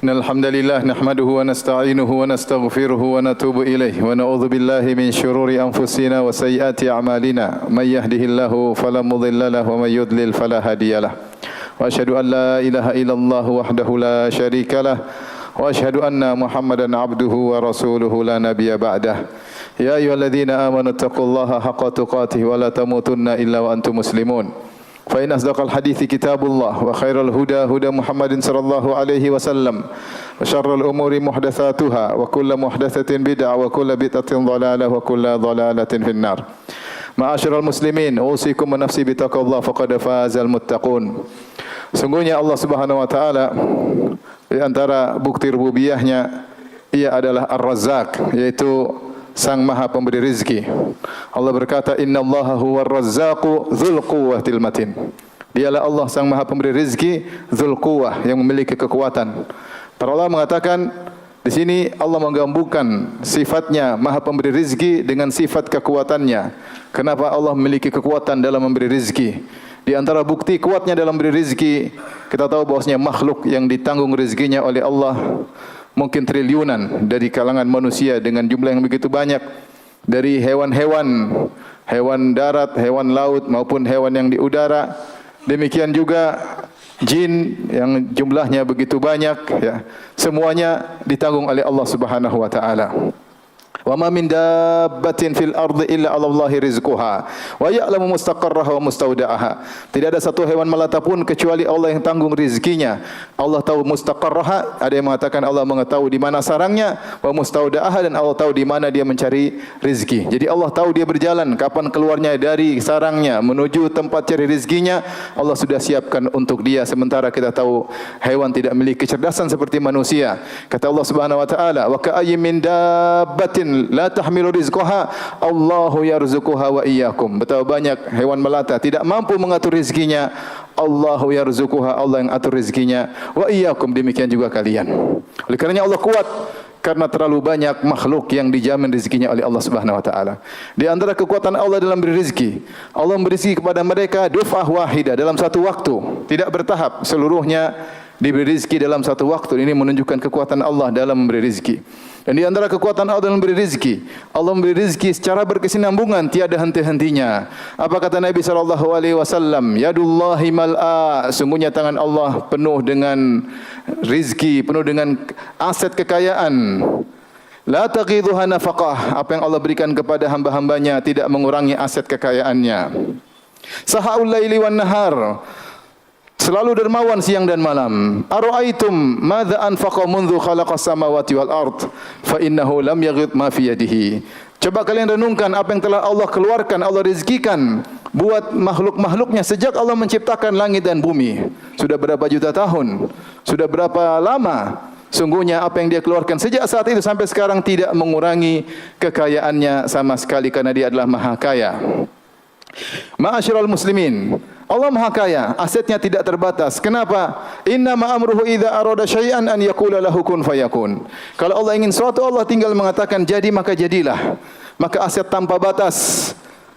الحمد لله نحمده ونستعينه ونستغفره ونتوب إليه ونعوذ بالله من شرور أنفسنا وسيئات أعمالنا من يهده الله فلا مضل له ومن يضلل فلا هادي له وأشهد أن لا إله إلا الله وحده لا شريك له وأشهد أن محمدا عبده ورسوله لا نبي بعده يا أيها الذين آمنوا اتقوا الله حق تقاته ولا تموتن إلا وأنتم مسلمون فإن أصدق الحديث كتاب الله وخير الهدى هدى محمد صلى الله عليه وسلم وشر الأمور محدثاتها وكل محدثة بدعة وكل بدعة ضلالة وكل ضلالة في النار. معاشر المسlimin, أوصيكم ونفسي بتقوى الله فقد فاز المتقون. Sungguhnya Allah Subhanahu wa taala di antara bukti rububiyahnya ia adalah Ar-Razzaq, yaitu Sang Maha Pemberi Rizki. Allah berkata, Innallaha huwar razzaqu dzul quwwatil matin. Dialah Allah Sang Maha Pemberi Rizki, dzul quwwah, yang memiliki kekuatan. Para ulama mengatakan di sini Allah menggabungkan sifatnya Maha Pemberi Rizki dengan sifat kekuatannya. Kenapa Allah memiliki kekuatan dalam memberi rizki? Di antara bukti kuatnya dalam memberi rizki, kita tahu bahwasanya makhluk yang ditanggung rizkinya oleh Allah mungkin triliunan dari kalangan manusia dengan jumlah yang begitu banyak, dari hewan-hewan, hewan darat, hewan laut maupun hewan yang di udara. Demikian juga jin yang jumlahnya begitu banyak, ya. Semuanya ditanggung oleh Allah Subhanahu wa taala. Wa ma min dabbatin fil ardi illa 'ala Allahi rizquha wa ya'lamu mustaqarraha wa mustawda'aha. Tidak ada satu hewan melata pun kecuali Allah yang tanggung rizkinya. Allah tahu mustaqarraha, ada yang mengatakan Allah mengetahui di mana sarangnya, wa mustawda'aha, dan Allah tahu di mana dia mencari rizki. Jadi Allah tahu dia berjalan kapan keluarnya dari sarangnya menuju tempat cari rizkinya, Allah sudah siapkan untuk dia. Sementara kita tahu hewan tidak memiliki kecerdasan seperti manusia. Kata Allah Subhanahu wa taala, wa ka'ayyin min dabbatin la tahmilu rizqaha Allahu yarzuquha wa iyyakum. Betapa banyak hewan melata tidak mampu mengatur rizkinya, Allahu yarzuquha, Allah yang atur rizkinya, wa iyyakum, demikian juga kalian. Oleh karenanya Allah kuat karena terlalu banyak makhluk yang dijamin rizkinya oleh Allah Subhanahu wa taala. Di antara kekuatan Allah dalam beri rizki, Allah memberi rizki kepada mereka duf'ah wahidah, dalam satu waktu, tidak bertahap, seluruhnya diberi rizki dalam satu waktu. Ini menunjukkan kekuatan Allah dalam memberi rizki. Dan di antara kekuatan Allah dalam memberi rizki, Allah memberi rizki secara berkesinambungan, tiada henti-hentinya. Apa kata Nabi SAW? Yadullahi mal'a, sungguhnya tangan Allah penuh dengan rizki, penuh dengan aset kekayaan. La taghidhuha nafaqah, apa yang Allah berikan kepada hamba-hambanya tidak mengurangi aset kekayaannya. Sahaul laili wan nahar, selalu dermawan siang dan malam. Ara'aitum madza anfaqa mundzu khalaqas samawati wal ard fa innahu lam yaghid ma fi yadihi. Coba kalian renungkan apa yang telah Allah keluarkan, Allah rizkikan buat makhluk-makhluknya sejak Allah menciptakan langit dan bumi. Sudah berapa juta tahun? Sudah berapa lama? Sungguhnya apa yang dia keluarkan sejak saat itu sampai sekarang tidak mengurangi kekayaannya sama sekali, karena dia adalah maha kaya. Ma'asyiral muslimin, Allah maha kaya, asetnya tidak terbatas. Kenapa? Inna ma'amruhu idza arada syai'an an yaqula lahu kun fayakun. Kalau Allah ingin sesuatu, Allah tinggal mengatakan jadi maka jadilah. Maka aset tanpa batas.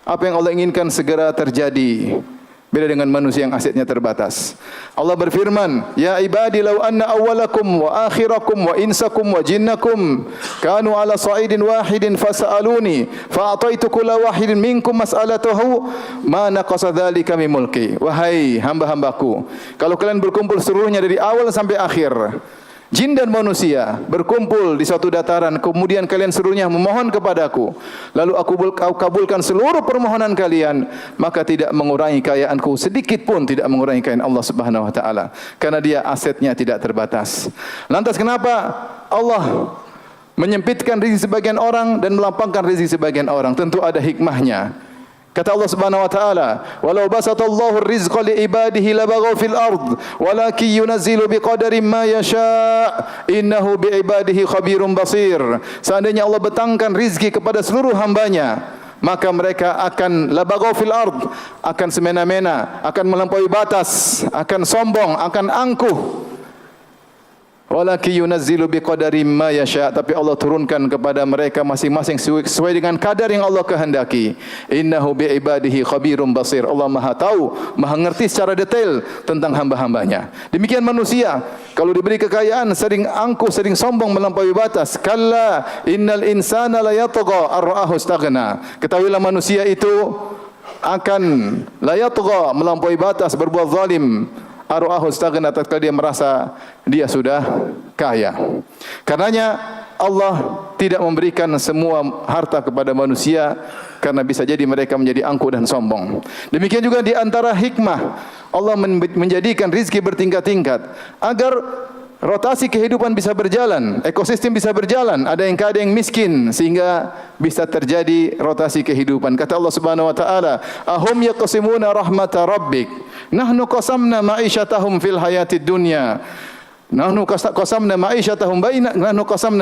Apa yang Allah inginkan segera terjadi. Beda dengan manusia yang asetnya terbatas. Allah berfirman, Ya ibadi law anna awwalakum wa akhirakum wa insakum wa jinnakum kanu ala sa'idin wahidin fasa'aluni fa'ataitu kulla wahidin minkum mas'alatahu ma naqasa dzalika min mulki. Wahai hamba-hambaku, kalau kalian berkumpul seluruhnya dari awal sampai akhir, jin dan manusia berkumpul di suatu dataran, kemudian kalian seluruhnya memohon kepadaku, lalu aku kabulkan seluruh permohonan kalian, maka tidak mengurangi kekayaanku sedikit pun, tidak mengurangi kekayaan Allah Subhanahu wa taala, karena dia asetnya tidak terbatas. Lantas kenapa Allah menyempitkan rezeki sebagian orang dan melapangkan rezeki sebagian orang? Tentu ada hikmahnya. Kata Allah Subhanahu wa taala, "Walau basatallahu ar-rizqa li ibadihi labaghaw fil ard, walakin yunazzilu biqadarin ma yasha', innahu bi ibadihi khabirum basir." Seandainya Allah betangkan rizki kepada seluruh hambanya, maka mereka akan labaghaw fil ard, akan semena-mena, akan melampaui batas, akan sombong, akan angkuh. Walaki yunazzilu biqadari ma yasha, tapi Allah turunkan kepada mereka masing-masing sesuai dengan kadar yang Allah kehendaki. Innahu bi ibadihi khabirum basir. Allah Maha tahu, Maha ngerti secara detail tentang hamba-hambanya. Demikian manusia, kalau diberi kekayaan sering angkuh, sering sombong melampaui batas. Kalla innal insana la yatgha ar-ra'ahu istaghna. Ketahuilah manusia itu akan la yatgha, melampaui batas, berbuat zalim. Ar-ra'ahu istaghna, tatkala dia merasa dia sudah kaya. Karenanya Allah tidak memberikan semua harta kepada manusia karena bisa jadi mereka menjadi angkuh dan sombong. Demikian juga di antara hikmah Allah menjadikan rizki bertingkat-tingkat agar rotasi kehidupan bisa berjalan, ekosistem bisa berjalan. Ada yang kaya, ada yang miskin, sehingga bisa terjadi rotasi kehidupan. Kata Allah Subhanahu wa taala, "Ahum yaqsimuna rahmata rabbik. Nahnu qasamna ma'isyatahum fil hayatid dunya." Nahnu qasamna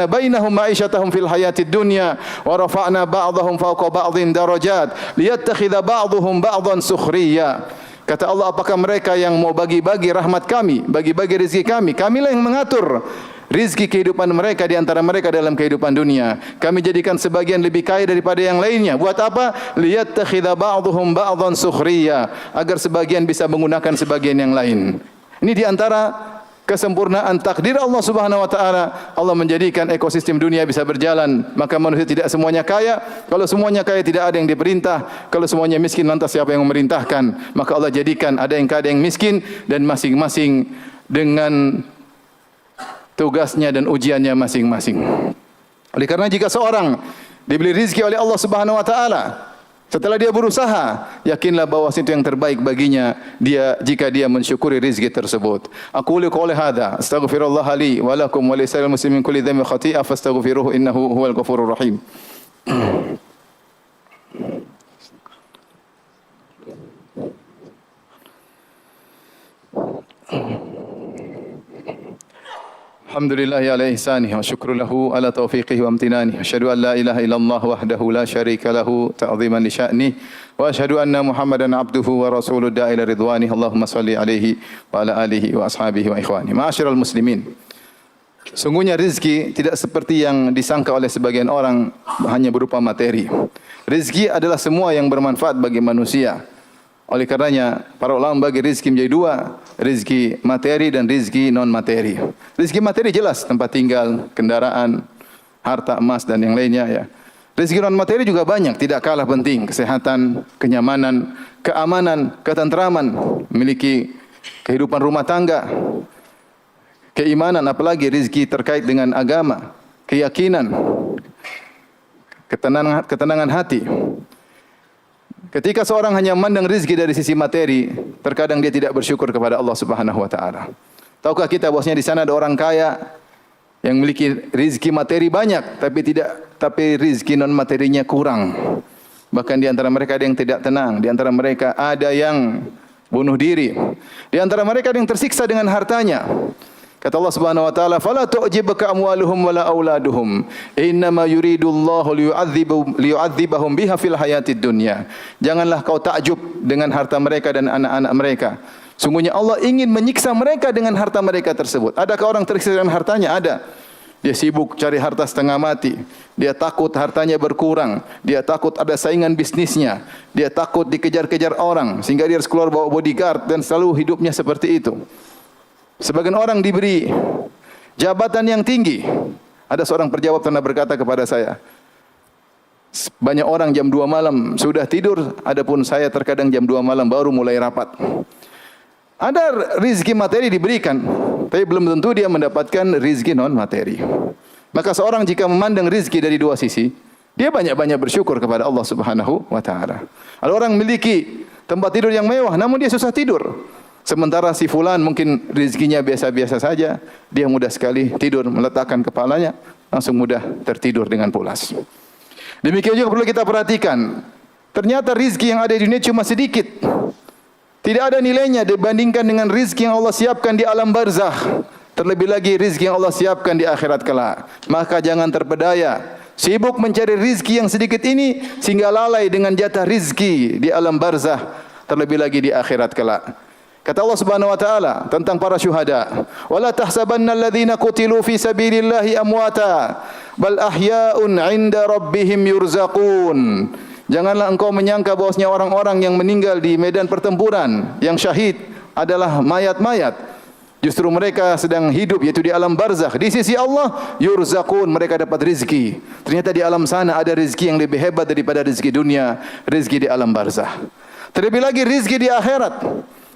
bainahum ma'isyatahum fil hayatid dunya wa rafa'na ba'dahum fawqa ba'dhin darajat liyattakhidha ba'dhum ba'dhan sukhriya. Kata Allah, apakah mereka yang mau bagi-bagi rahmat kami, bagi-bagi rezeki kami? Kamilah yang mengatur rezeki kehidupan mereka di antara mereka dalam kehidupan dunia. Kami jadikan sebagian lebih kaya daripada yang lainnya. Buat apa? Liyattakhidha ba'dhum ba'dhan sukhriya, agar sebagian bisa menggunakan sebagian yang lain. Ini di antara kesempurnaan takdir Allah Subhanahu wa taala. Allah menjadikan ekosistem dunia bisa berjalan. Maka manusia tidak semuanya kaya. Kalau semuanya kaya tidak ada yang diperintah. Kalau semuanya miskin lantas siapa yang memerintahkan? Maka Allah jadikan ada yang kaya, ada yang miskin, dan masing-masing dengan tugasnya dan ujiannya masing-masing. Oleh karena jika seorang diberi rezeki oleh Allah Subhanahu wa taala, setelah dia berusaha, yakinlah bahwa itu yang terbaik baginya jika dia mensyukuri rezeki tersebut. Aku qouli hadza, astaghfirullah li wa lakum wa lisa'il muslimin kulli dhanbin khati'ah fastaghfiruhu innahu huwal ghafurur rahim. Alhamdulillah ala ihsanihi wa syukru lahu ala taufiqihi wa amtinanihi. Asyhadu an la ilaha illallah wahdahu la syarika lahu ta'ziman li sya'nihi wa asyhadu anna Muhammadan abduhu wa rasuluhu da'ila ridwanihi. Allahumma salli alaihi wa ala alihi wa ashabihi wa ikhwani. Ma'asyiral muslimin. Sungguhnya rezeki tidak seperti yang disangka oleh sebagian orang hanya berupa materi. Rezeki adalah semua yang bermanfaat bagi manusia. Oleh karenanya, para ulama bagi rezeki menjadi dua, rezeki materi dan rezeki non materi. Rezeki materi jelas tempat tinggal, kendaraan, harta emas dan yang lainnya ya. Rezeki non materi juga banyak, tidak kalah penting, kesehatan, kenyamanan, keamanan, ketentraman, memiliki kehidupan rumah tangga, keimanan, apalagi rezeki terkait dengan agama, keyakinan, ketenangan hati. Ketika seorang hanya memandang rezeki dari sisi materi, terkadang dia tidak bersyukur kepada Allah Subhanahu wa taala. Tahukah kita bahwasanya di sana ada orang kaya yang memiliki rezeki materi banyak, tapi rezeki non materinya kurang. Bahkan di antara mereka ada yang tidak tenang, di antara mereka ada yang bunuh diri, di antara mereka ada yang tersiksa dengan hartanya. Kata Allah Subhanahu wa taala, "Fala tu'jibka amwaluhum wala auladuhum, innama yuridullahu liyu'adzibahum biha fil hayatid dunya." Janganlah kau takjub dengan harta mereka dan anak-anak mereka. Sungguhnya Allah ingin menyiksa mereka dengan harta mereka tersebut. Adakah orang tersiksa dengan hartanya? Ada. Dia sibuk cari harta setengah mati. Dia takut hartanya berkurang. Dia takut ada saingan bisnisnya. Dia takut dikejar-kejar orang sehingga dia harus keluar bawa bodyguard dan selalu hidupnya seperti itu. Sebagian orang diberi jabatan yang tinggi. Ada seorang pejabat pernah berkata kepada saya, banyak orang jam 2 malam sudah tidur, adapun saya terkadang jam 2 malam baru mulai rapat. Ada rezeki materi diberikan, tapi belum tentu dia mendapatkan rezeki non materi. Maka seorang jika memandang rezeki dari dua sisi, dia banyak-banyak bersyukur kepada Allah Subhanahu wa taala. Ada orang memiliki tempat tidur yang mewah, namun dia susah tidur. Sementara si fulan mungkin rezekinya biasa-biasa saja, dia mudah sekali tidur, meletakkan kepalanya, langsung mudah tertidur dengan pulas. Demikian juga perlu kita perhatikan, ternyata rezeki yang ada di dunia cuma sedikit. Tidak ada nilainya dibandingkan dengan rezeki yang Allah siapkan di alam barzakh. Terlebih lagi rezeki yang Allah siapkan di akhirat kelak. Maka jangan terpedaya, sibuk mencari rezeki yang sedikit ini, sehingga lalai dengan jatah rezeki di alam barzakh, terlebih lagi di akhirat kelak. Kata Allah Subhanahu wa taala tentang para syuhada, "Wala tahsabanna alladhina qutilu fi sabilillahi amwata, bal ahya'un 'inda rabbihim yurzaqun." Janganlah engkau menyangka bahwasanya orang-orang yang meninggal di medan pertempuran, yang syahid adalah mayat-mayat. Justru mereka sedang hidup, yaitu di alam barzakh. Di sisi Allah, yurzaqun, mereka dapat rizki. Ternyata di alam sana ada rizki yang lebih hebat daripada rizki dunia, rizki di alam barzakh. Terlebih lagi rizki di akhirat.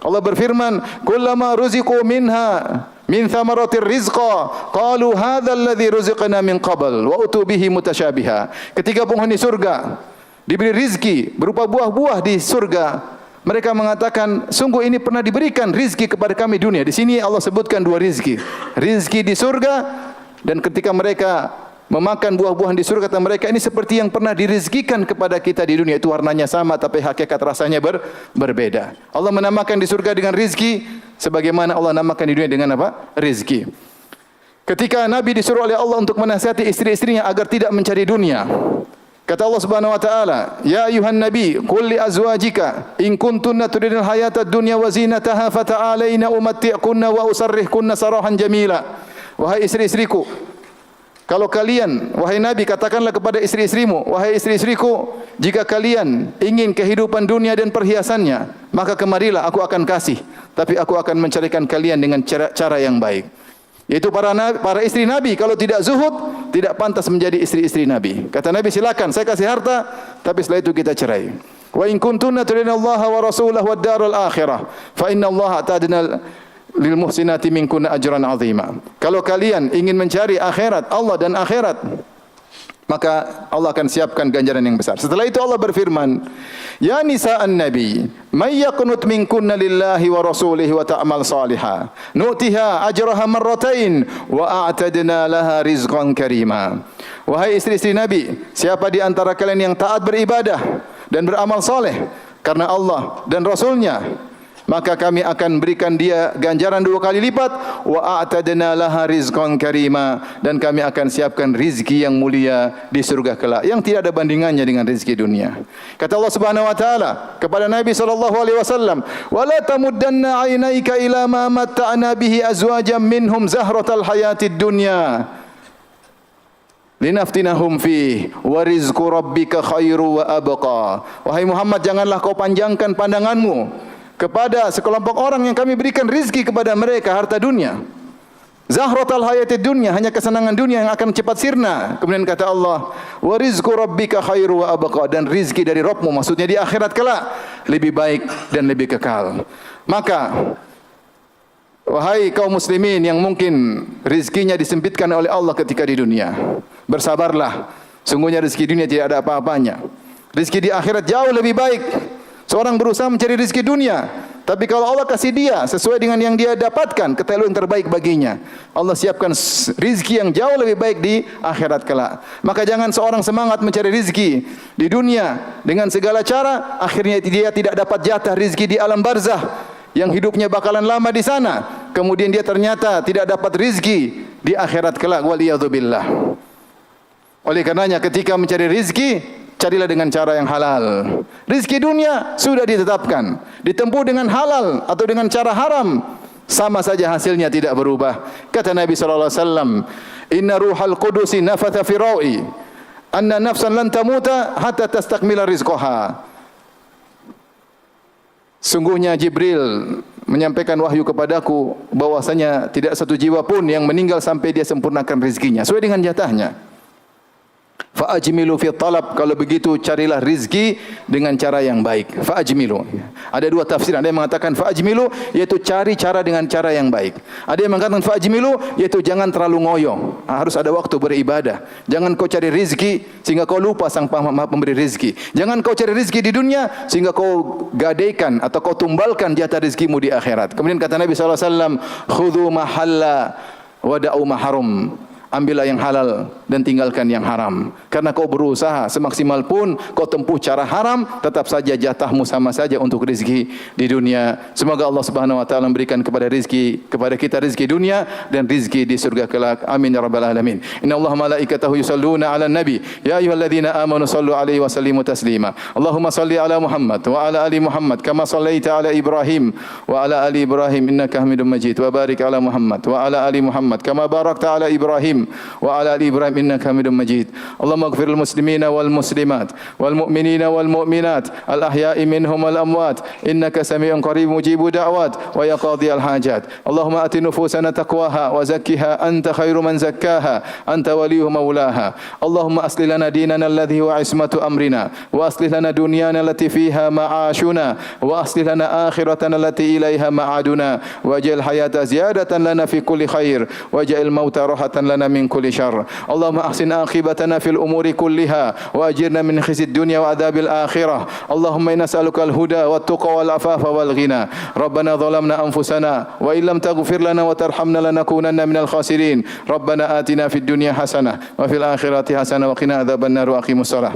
Allah berfirman, "Kullama ruziqu minha min thamaratir rizqa, qalu hadzal ladzi ruziqna min qabl wa utu bihi mutasyabiha." Ketika penghuni surga diberi rizki berupa buah-buah di surga, mereka mengatakan, sungguh ini pernah diberikan rizki kepada kami dunia. Di sini Allah sebutkan dua rizki. Rizki di surga, dan ketika mereka memakan buah-buahan di surga, kata mereka, ini seperti yang pernah dirizkikan kepada kita di dunia. Itu warnanya sama, tapi hakikat rasanya berbeda. Allah menamakan di surga dengan rizki, sebagaimana Allah namakan di dunia dengan apa? Rizki. Ketika Nabi disuruh oleh Allah untuk menasihati istri-istrinya agar tidak mencari dunia, kata Allah Subhanahu wa taala, "Ya ayuhan nabi, qul li azwajika in kuntunna turidul hayatad dunya wa zinataha fata'alaina umatti'kunna wa usarrihkunna sarahan jamila." Wahai istri-istriku, kalau kalian, wahai Nabi, katakanlah kepada istri-istrimu, wahai istri-istriku, jika kalian ingin kehidupan dunia dan perhiasannya, maka kemarilah, aku akan kasih. Tapi aku akan mencarikan kalian dengan cara yang baik. Yaitu para istri Nabi, kalau tidak zuhud, tidak pantas menjadi istri-istri Nabi. Kata Nabi, silakan, saya kasih harta, tapi setelah itu kita cerai. Wa in kuntunna turidna Allah wa rasulahu wad darul akhirah, fa inna Allah atadna lil muhsinati minkunna ajran azima. Kalau kalian ingin mencari akhirat, Allah dan akhirat, maka Allah akan siapkan ganjaran yang besar. Setelah itu Allah berfirman, "Ya nisa'an nabi, may yaqnut minkunna lillahi wa rasulihi wa ta'mal salihah, nu'tiha ajraha marratain wa a'tadna laha rizqan karima." Wahai istri-istri Nabi, siapa di antara kalian yang taat beribadah dan beramal saleh karena Allah dan Rasulnya, maka kami akan berikan dia ganjaran 2 kali lipat, wa a'tadna laha rizqan karima, dan kami akan siapkan rizki yang mulia di surga kelak yang tidak ada bandingannya dengan rizki dunia. Kata Allah Subhanahu wa taala kepada Nabi sallallahu alaihi wasallam, "Wa la tamuddanna 'ainaika ila ma matta'na bihi azwajan minhum zahratal hayatid dunya linaftinahum fi wa rizqu rabbika khairu wa abqa." Wahai Muhammad, janganlah kau panjangkan pandanganmu kepada sekelompok orang yang kami berikan rizki kepada mereka harta dunia. Zahratal hayatid dunya, hanya kesenangan dunia yang akan cepat sirna. Kemudian kata Allah, wa rizqu rabbika khairu wa abqa, dan rizki dari Rabbmu, maksudnya di akhirat kelak, lebih baik dan lebih kekal. Maka wahai kaum muslimin yang mungkin rizkinya disempitkan oleh Allah ketika di dunia, bersabarlah. Sungguhnya rizki dunia tidak ada apa-apanya. Rizki di akhirat jauh lebih baik. Seorang berusaha mencari rizki dunia, tapi kalau Allah kasih dia sesuai dengan yang dia dapatkan, kata Allah yang terbaik baginya. Allah siapkan rizki yang jauh lebih baik di akhirat kelak. Maka jangan seorang semangat mencari rizki di dunia dengan segala cara, akhirnya dia tidak dapat jatah rizki di alam barzah yang hidupnya bakalan lama di sana. Kemudian dia ternyata tidak dapat rizki di akhirat kelak. Waliyadzubillah. Oleh karenanya ketika mencari rizki, carilah dengan cara yang halal. Rizki dunia sudah ditetapkan, ditempuh dengan halal atau dengan cara haram, sama saja hasilnya tidak berubah. Kata Nabi sallallahu alaihi wasallam, "Inna ruhal qudusi nafatha fi rawi, anna nafsan lan tamuta hatta tastakmila rizqaha." Sungguhnya Jibril menyampaikan wahyu kepadaku bahwasanya tidak satu jiwa pun yang meninggal sampai dia sempurnakan rizkinya sesuai dengan jatahnya. Fa'ajmilu fi talab, kalau begitu carilah rizki dengan cara yang baik. Fa'ajmilu. Ada dua tafsir. Ada yang mengatakan fa'ajmilu, yaitu cari cara dengan cara yang baik. Ada yang mengatakan fa'ajmilu, yaitu jangan terlalu ngoyo. Harus ada waktu beribadah. Jangan kau cari rizki sehingga kau lupa sang Maha pemberi rizki. Jangan kau cari rizki di dunia sehingga kau gadaikan atau kau tumbalkan jatah rizkimu di akhirat. Kemudian kata Nabi SAW, khudhu mahalla wada'u maharum. ambillah yang halal dan tinggalkan yang haram. Karena kau berusaha semaksimal pun kau tempuh cara haram, tetap saja jatahmu sama saja untuk rezeki di dunia. Semoga Allah Subhanahu wa taala memberikan kepada kita rezeki dunia dan rezeki di surga kelak. Amin ya rabbal alamin. Innallaha malaikatahu yusalluna 'alan nabi ya ayyuhalladzina amanu sallu 'alaihi wa sallimu taslima. Allahumma salli ala Muhammad wa ala ali Muhammad kama sallaita ala Ibrahim wa ala ali Ibrahim innaka Hamidum Majid. Wa barik ala Muhammad wa ala ali Muhammad kama barakta ala Ibrahim wa ala ali Ibrahim innaka Hamidum Majid. Allahumma ighfir lil muslimina wal muslimat wal mu'minina wal mu'minat al ahya'i minhum wal amwat innaka sami'un qarib mujibu da'wat wa ya qadiyal hajat. Allahumma ati nufusana taqwaha wa zakkiha anta khairu man zakkaha anta waliyuha maulaha. Allahumma aslih lana dinana alladhi huwa ismatu amrina wa aslih lana dunyana allati fiha ma'ashuna wa aslih lana akhiratana allati ilaiha ma'aduna waj'al hayata ziyadatan lana fi kulli khair waj'al mauta rahatan lana min kulli syarr. Allahumma ahsin aqibatana fil umuri kulliha wa ajirna min khizyid dunya wa adzabil akhirah. Allahumma inna nas'aluka al-huda wat tuqa wal afafa wal ghina. Rabbana zalamna anfusana wa illam taghfir lana wa tarhamna lanakunanna minal khasirin. Rabbana atina fid dunya hasanah wa fil akhirati hasanah wa qina adzabannar wa aqimus shalah.